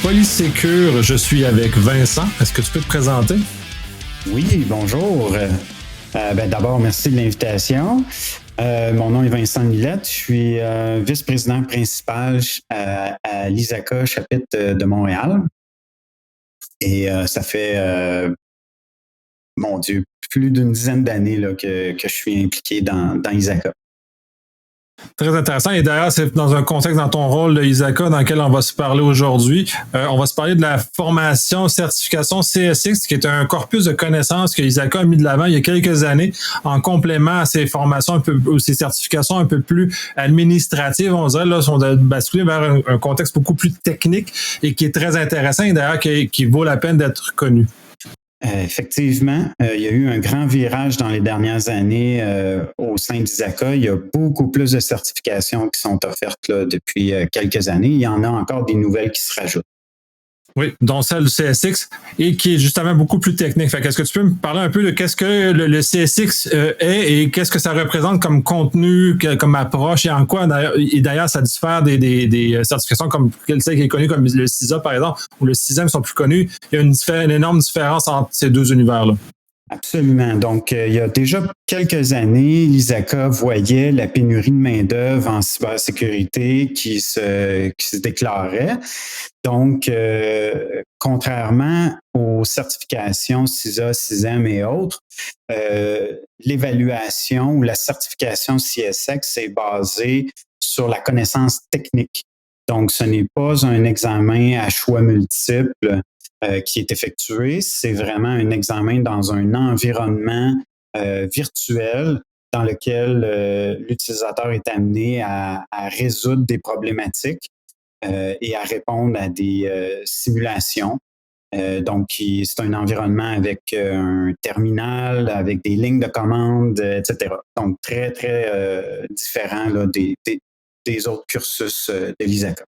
Polysécure. Je suis avec Vincent. Est-ce que tu peux te présenter? Oui, bonjour. D'abord, merci de l'invitation. Mon nom est Vincent Millette. Je suis vice-président principal à l'ISACA chapitre de Montréal. Et ça fait, mon Dieu, plus d'une dizaine d'années là, que je suis impliqué dans ISACA. Très intéressant. Et d'ailleurs, c'est dans un contexte, dans ton rôle de ISACA, dans lequel on va se parler aujourd'hui. On va se parler de la formation, certification CSX, qui est un corpus de connaissances que ISACA a mis de l'avant il y a quelques années, en complément à ces formations, ces certifications un peu plus administratives, on dirait, là, sont basculées vers un contexte beaucoup plus technique et qui est très intéressant et d'ailleurs qui vaut la peine d'être connu. Effectivement, il y a eu un grand virage dans les dernières années au sein d'ISACA. Il y a beaucoup plus de certifications qui sont offertes là, depuis quelques années. Il y en a encore des nouvelles qui se rajoutent. Oui, dont celle du CSX et qui est justement beaucoup plus technique. Fait qu'est-ce que tu peux me parler un peu de qu'est-ce que le CSX est et qu'est-ce que ça représente comme contenu, comme approche et en quoi, d'ailleurs, ça diffère des certifications comme celle qui est connue comme le CISA, par exemple, ou le CISEM sont plus connus. Il y a une énorme différence entre ces deux univers-là. Absolument. Donc, il y a déjà quelques années, l'ISACA voyait la pénurie de main-d'œuvre en cybersécurité qui se déclarait. Donc, contrairement aux certifications CISA, CISEM et autres, l'évaluation ou la certification CSX est basée sur la connaissance technique. Donc, ce n'est pas un examen à choix multiples qui est effectué. C'est vraiment un examen dans un environnement virtuel dans lequel l'utilisateur est amené à résoudre des problématiques et à répondre à des simulations. Donc, c'est un environnement avec un terminal, avec des lignes de commande, etc. Donc, très, très différent là, des autres cursus de l'ISACA.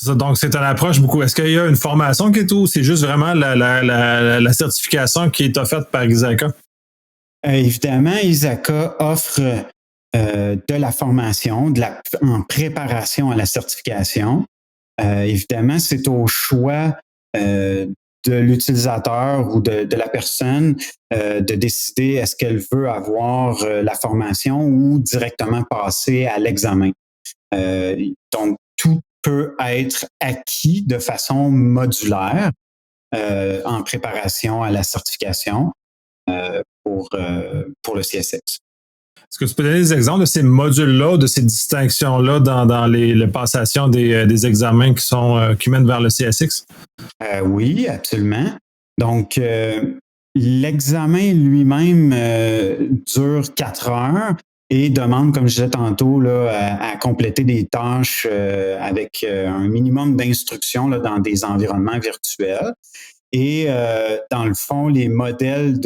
Donc, c'est une approche beaucoup. Est-ce qu'il y a une formation qui est tout ou c'est juste vraiment la certification qui est offerte par ISACA? Évidemment, ISACA offre de la formation en préparation à la certification. Évidemment, c'est au choix de l'utilisateur ou de la personne de décider est-ce qu'elle veut avoir la formation ou directement passer à l'examen. Donc, tout peut être acquis de façon modulaire en préparation à la certification pour le CSX. Est-ce que tu peux donner des exemples de ces modules-là, de ces distinctions-là dans les passations des examens qui mènent vers le CSX? Oui, absolument. Donc, l'examen lui-même dure 4 heures et demande, comme je disais tantôt, là, à compléter des tâches avec un minimum d'instructions là, dans des environnements virtuels. Et dans le fond, les modèles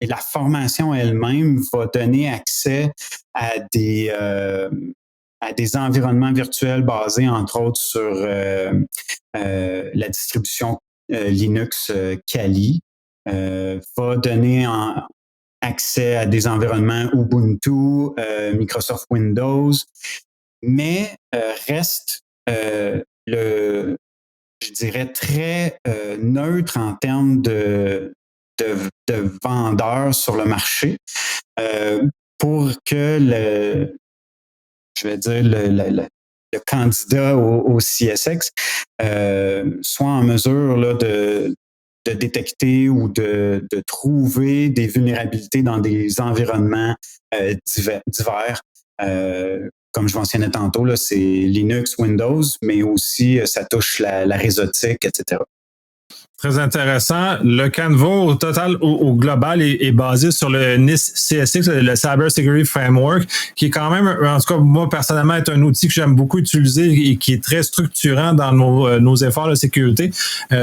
et la formation elle-même va donner accès à des environnements virtuels basés, entre autres, sur la distribution Linux Kali, va donner accès à des environnements Ubuntu, Microsoft Windows, mais reste je dirais, très neutre en termes de vendeurs sur le marché pour que le candidat au CSX soit en mesure là, de détecter ou de trouver des vulnérabilités dans des environnements divers. Comme je mentionnais tantôt, là, c'est Linux, Windows, mais aussi ça touche la réseautique, etc. Très intéressant. Le Canva au total, au global, est basé sur le NIST CSX, le Cyber Security Framework, qui est quand même, en tout cas, moi, personnellement, est un outil que j'aime beaucoup utiliser et qui est très structurant dans nos efforts de sécurité.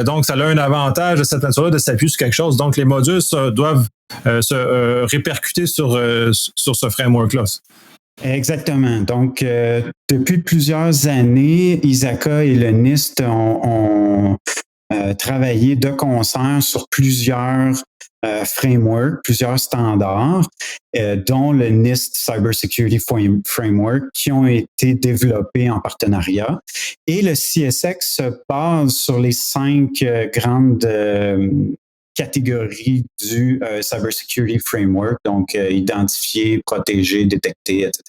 Donc, ça a un avantage de cette nature-là de s'appuyer sur quelque chose. Donc, les modules doivent se répercuter sur ce framework-là. Exactement. Donc, depuis plusieurs années, ISACA et le NIST ont travailler de concert sur plusieurs frameworks, plusieurs standards, dont le NIST Cybersecurity Framework, qui ont été développés en partenariat. Et le CSX se base sur les 5 grandes catégories du Cybersecurity Framework, donc identifier, protéger, détecter, etc.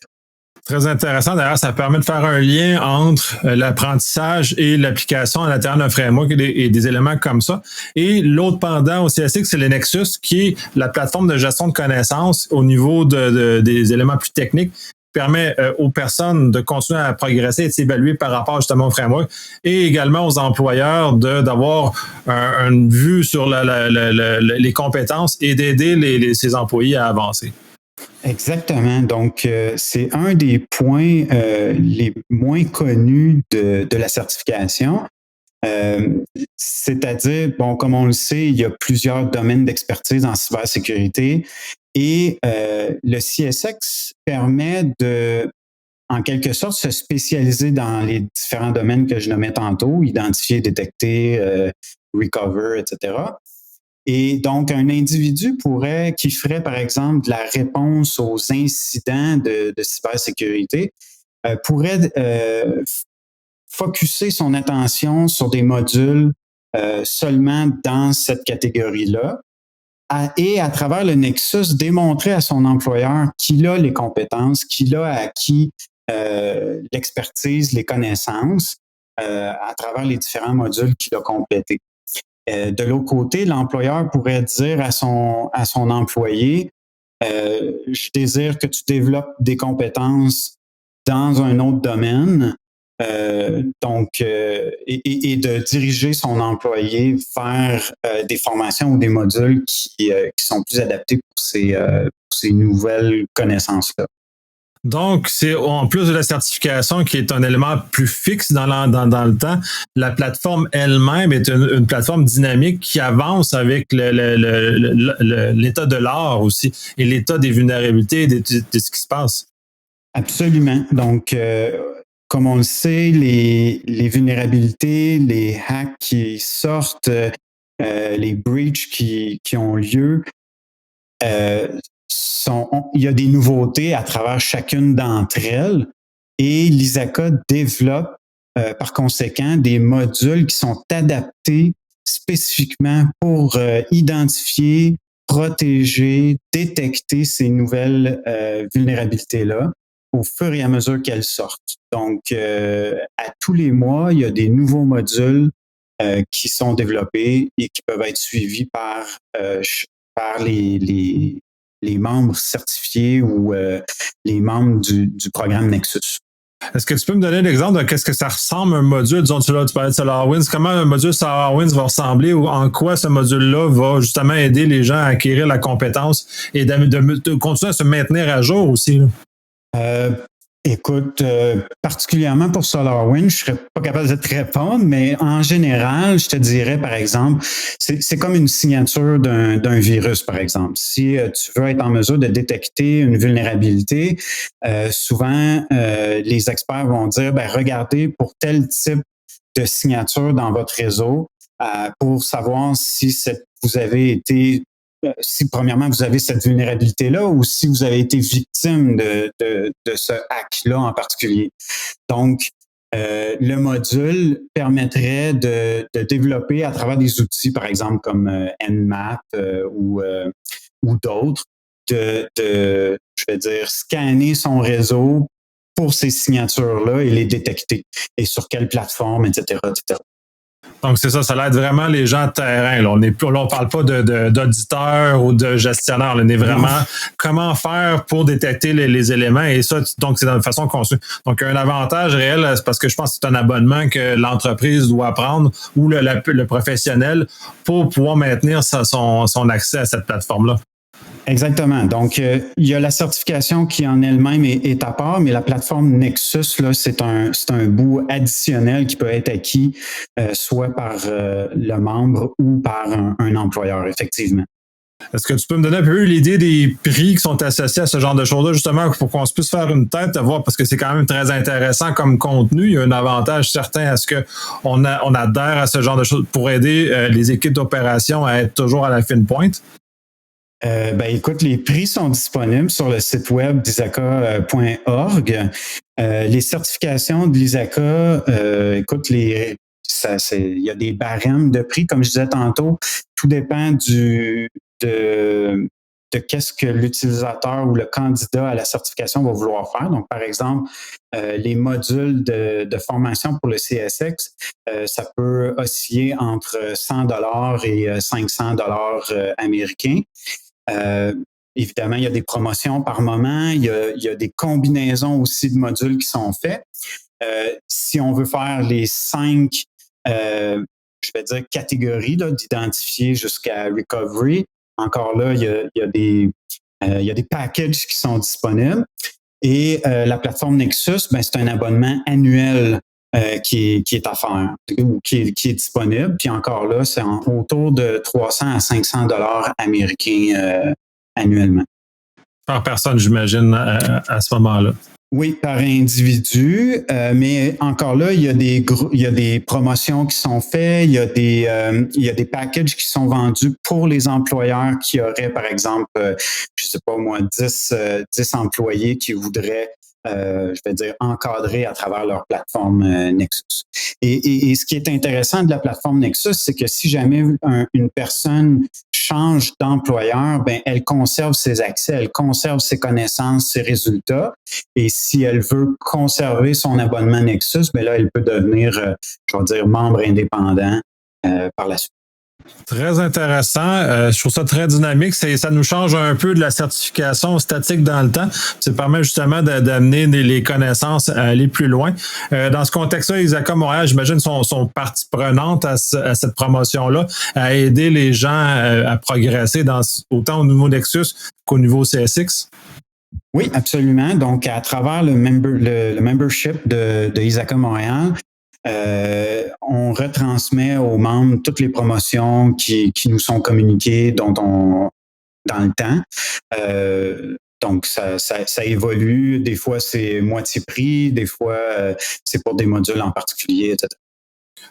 Très intéressant. D'ailleurs, ça permet de faire un lien entre l'apprentissage et l'application à l'intérieur d'un framework et des éléments comme ça. Et l'autre pendant au CSX, c'est le Nexus, qui est la plateforme de gestion de connaissances au niveau des éléments plus techniques, qui permet aux personnes de continuer à progresser et de s'évaluer par rapport justement au framework, et également aux employeurs d'avoir une vue sur les compétences et d'aider ses employés à avancer. Exactement. Donc, c'est un des points les moins connus de la certification. C'est-à-dire, bon, comme on le sait, il y a plusieurs domaines d'expertise en cybersécurité et le CSX permet de, en quelque sorte, se spécialiser dans les différents domaines que je nommais tantôt, identifier, détecter, recover, etc. Et donc, un individu qui ferait, par exemple, de la réponse aux incidents de cybersécurité, pourrait focusser son attention sur des modules seulement dans cette catégorie-là, et à travers le Nexus, démontrer à son employeur qu'il a les compétences, qu'il a acquis l'expertise, les connaissances à travers les différents modules qu'il a complétés. De l'autre côté, l'employeur pourrait dire à son employé, je désire que tu développes des compétences dans un autre domaine, et de diriger son employé vers des formations ou des modules qui sont plus adaptés pour ces nouvelles connaissances-là. Donc, c'est en plus de la certification qui est un élément plus fixe dans le temps, la plateforme elle-même est une plateforme dynamique qui avance avec l'état de l'art aussi et l'état des vulnérabilités de ce qui se passe. Absolument. Donc, comme on le sait, les vulnérabilités, les hacks qui sortent, les breaches qui ont lieu, il y a des nouveautés à travers chacune d'entre elles et l'ISACA développe par conséquent des modules qui sont adaptés spécifiquement pour identifier, protéger, détecter ces nouvelles vulnérabilités-là au fur et à mesure qu'elles sortent. Donc, à tous les mois, il y a des nouveaux modules qui sont développés et qui peuvent être suivis par les membres certifiés ou les membres du programme Nexus. Est-ce que tu peux me donner l'exemple de qu'est-ce que ça ressemble un module? Disons, tu parlais de SolarWinds. Comment un module SolarWinds va ressembler ou en quoi ce module-là va justement aider les gens à acquérir la compétence et de continuer à se maintenir à jour aussi? Écoute, particulièrement pour SolarWinds, je serais pas capable de te répondre, mais en général, je te dirais, par exemple, c'est comme une signature d'un virus, par exemple. Si tu veux être en mesure de détecter une vulnérabilité, souvent, les experts vont dire, regardez pour tel type de signature dans votre réseau pour savoir si vous avez été si premièrement vous avez cette vulnérabilité-là ou si vous avez été victime de ce hack-là en particulier. Donc, le module permettrait de développer à travers des outils, par exemple comme Nmap ou d'autres, je vais dire, scanner son réseau pour ces signatures-là et les détecter. Et sur quelle plateforme, etc., etc. Donc, c'est ça, ça l'aide vraiment les gens de terrain. Là. On ne parle pas d'auditeurs ou de gestionnaires. Là. On est vraiment comment faire pour détecter les éléments. Et ça, donc, c'est de façon conçue. Donc, un avantage réel, c'est parce que je pense que c'est un abonnement que l'entreprise doit prendre ou le professionnel pour pouvoir maintenir son accès à cette plateforme-là. Exactement. Donc, il y a la certification qui en elle-même est à part, mais la plateforme Nexus, là, c'est un bout additionnel qui peut être acquis soit par le membre ou par un employeur, effectivement. Est-ce que tu peux me donner un peu l'idée des prix qui sont associés à ce genre de choses-là, justement, pour qu'on puisse faire une tête, voir, parce que c'est quand même très intéressant comme contenu. Il y a un avantage certain à ce qu'on adhère à ce genre de choses pour aider les équipes d'opération à être toujours à la fine pointe? Écoute, les prix sont disponibles sur le site web d'ISACA.org. Les certifications de l'ISACA, écoute, il y a des barèmes de prix, comme je disais tantôt. Tout dépend de qu'est-ce que l'utilisateur ou le candidat à la certification va vouloir faire. Donc, par exemple, les modules de formation pour le CSX, ça peut osciller entre 100 et 500 américains. Évidemment, il y a des promotions par moment, il y a des combinaisons aussi de modules qui sont faits. Si on veut faire les 5 je vais dire, catégories d'identifier jusqu'à recovery. Encore là, il y a des packages qui sont disponibles. Et la plateforme Nexus, c'est un abonnement annuel qui est à faire ou qui est disponible. Puis encore là, c'est autour de 300 à 500 dollars américains annuellement. Par personne, j'imagine, à ce moment-là. Oui, par individu, mais encore là, il y a des promotions qui sont faites, il y a des packages qui sont vendus pour les employeurs qui auraient, par exemple, je sais pas moi, 10 employés qui voudraient je vais dire, encadrer à travers leur plateforme Nexus. Et ce qui est intéressant de la plateforme Nexus, c'est que si jamais une personne change d'employeur, elle conserve ses accès, elle conserve ses connaissances, ses résultats. Et si elle veut conserver son abonnement Nexus, là, elle peut devenir, je vais dire, membre indépendant par la suite. Très intéressant. Je trouve ça très dynamique. Ça nous change un peu de la certification statique dans le temps. Ça permet justement d'amener les connaissances à aller plus loin. Dans ce contexte-là, ISACA Montréal, j'imagine, sont partie prenante à cette promotion-là, à aider les gens à progresser autant au niveau Nexus qu'au niveau CSX. Oui, absolument. Donc, à travers le membership de ISACA Montréal, on retransmet aux membres toutes les promotions qui nous sont communiquées dans le temps. Donc, ça évolue. Des fois, c'est moitié prix. Des fois, c'est pour des modules en particulier, etc.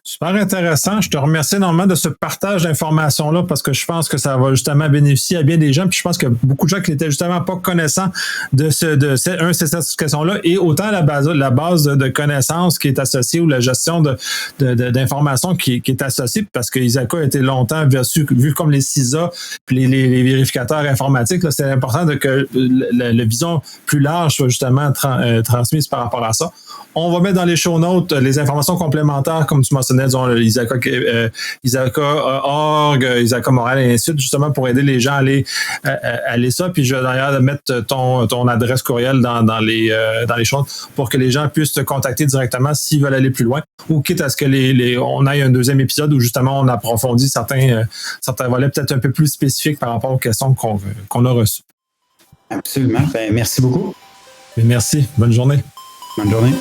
Super intéressant. Je te remercie énormément de ce partage d'informations-là parce que je pense que ça va justement bénéficier à bien des gens. Puis je pense qu'il y a beaucoup de gens qui n'étaient justement pas connaissants de ces certifications-là et autant la base de connaissances qui est associée ou la gestion d'informations qui est associée parce que ISACA a été longtemps vu comme les CISA puis les vérificateurs informatiques. Là, c'est important que la vision plus large soit justement transmise par rapport à ça. On va mettre dans les show notes les informations complémentaires, comme tu mentionnais, disons, ISACA.org, ISACA Montréal et ainsi de suite, justement pour aider les gens à aller ça. Puis je vais d'ailleurs mettre ton adresse courriel dans les show notes pour que les gens puissent te contacter directement s'ils veulent aller plus loin ou quitte à ce que on aille un deuxième épisode où justement on approfondit certains volets peut-être un peu plus spécifiques par rapport aux questions qu'on a reçues. Absolument. Merci beaucoup. Et merci. Bonne journée. Bonne journée.